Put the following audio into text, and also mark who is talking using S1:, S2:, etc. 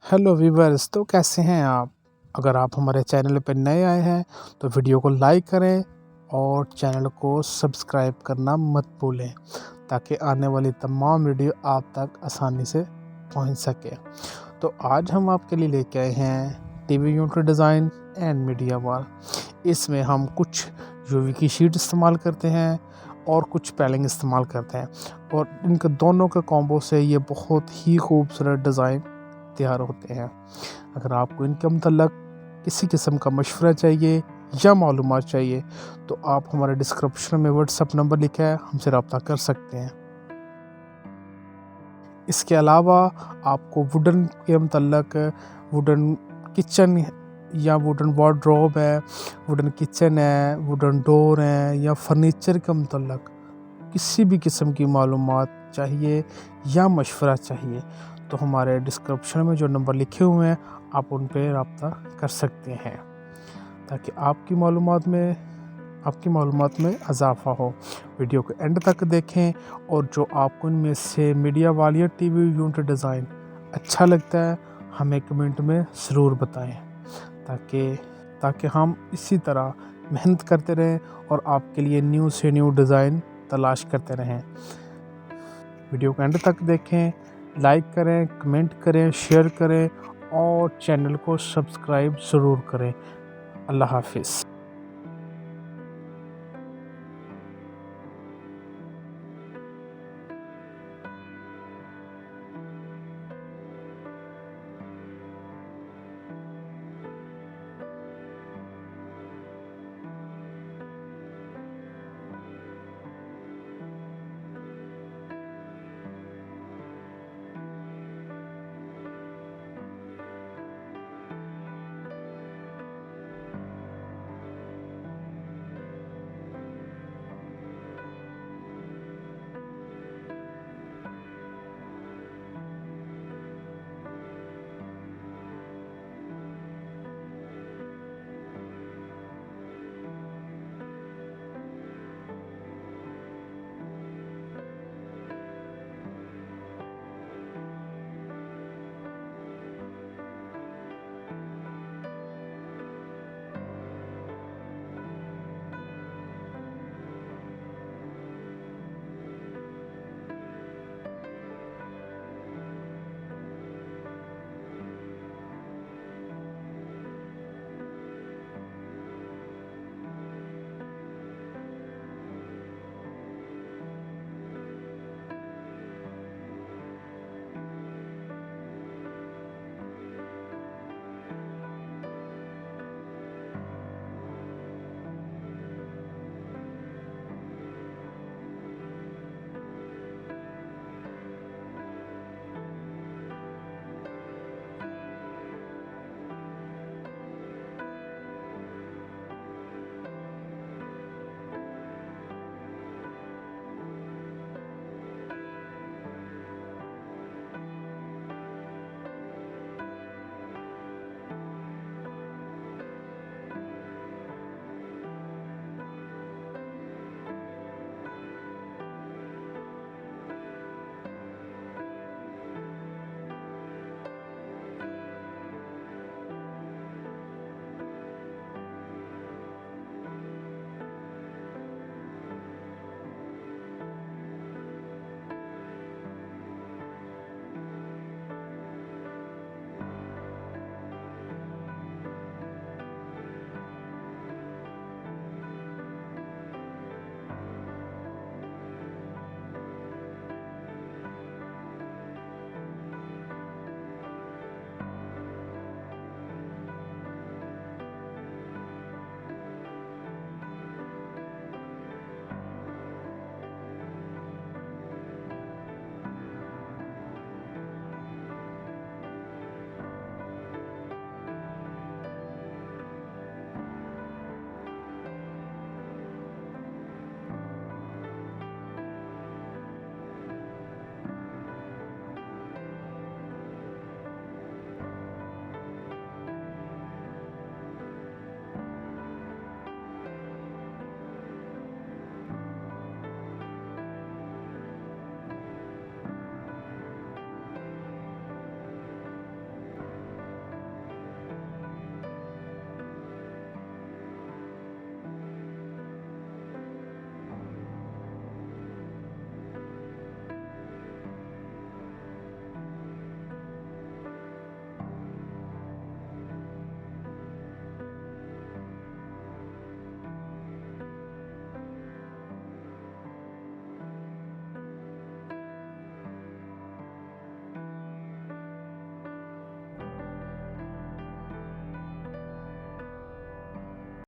S1: Hello viewers, तो कैसे हैं आप? अगर आप हमारे चैनल पर नए आए हैं तो वीडियो को लाइक करें और चैनल को सब्सक्राइब करना मत भूलें ताकि आने वाली तमाम वीडियो आप तक आसानी से पहुंच सके। तो आज हम आपके लिए लेके आए हैं TV unit design and media wall. इसमें हम कुछ यूवी की शीट इस्तेमाल करते हैं और कुछ पैलिंग इस्तेमाल करते हैं और इनके दोनों के कॉम्बो से ये बहुत ही खूबसूरत डिज़ाइन तैयार होते हैं। अगर आपको इनके मतलब किसी किस्म का मशवरा चाहिए या मालूमात चाहिए तो आप हमारे डिस्क्रिप्शन में व्हाट्सएप नंबर लिखा है, हमसे रब्ता कर सकते हैं। इसके अलावा आपको वुडन के मतलब वुडन किचन या वुडन वार्डरोब है, वुडन किचन है, वुडन डोर है या फर्नीचर के मतलब किसी भी किस्म की मालूमात चाहिए या मशवरा चाहिए तो हमारे डिस्क्रिप्शन में जो नंबर लिखे हुए हैं आप उन पर रब्ता कर सकते हैं ताकि आपकी मालूमात में इजाफा हो। वीडियो को एंड तक देखें और जो आपको इनमें से मीडिया वॉल या टीवी यूनिट डिज़ाइन अच्छा लगता है हमें कमेंट में ज़रूर बताएं ताकि हम इसी तरह मेहनत करते रहें और आपके लिए न्यू से न्यू डिज़ाइन तलाश करते रहें। वीडियो को एंड तक देखें, लाइक करें, कमेंट करें, शेयर करें और चैनल को सब्सक्राइब ज़रूर करें। अल्लाह हाफिज़।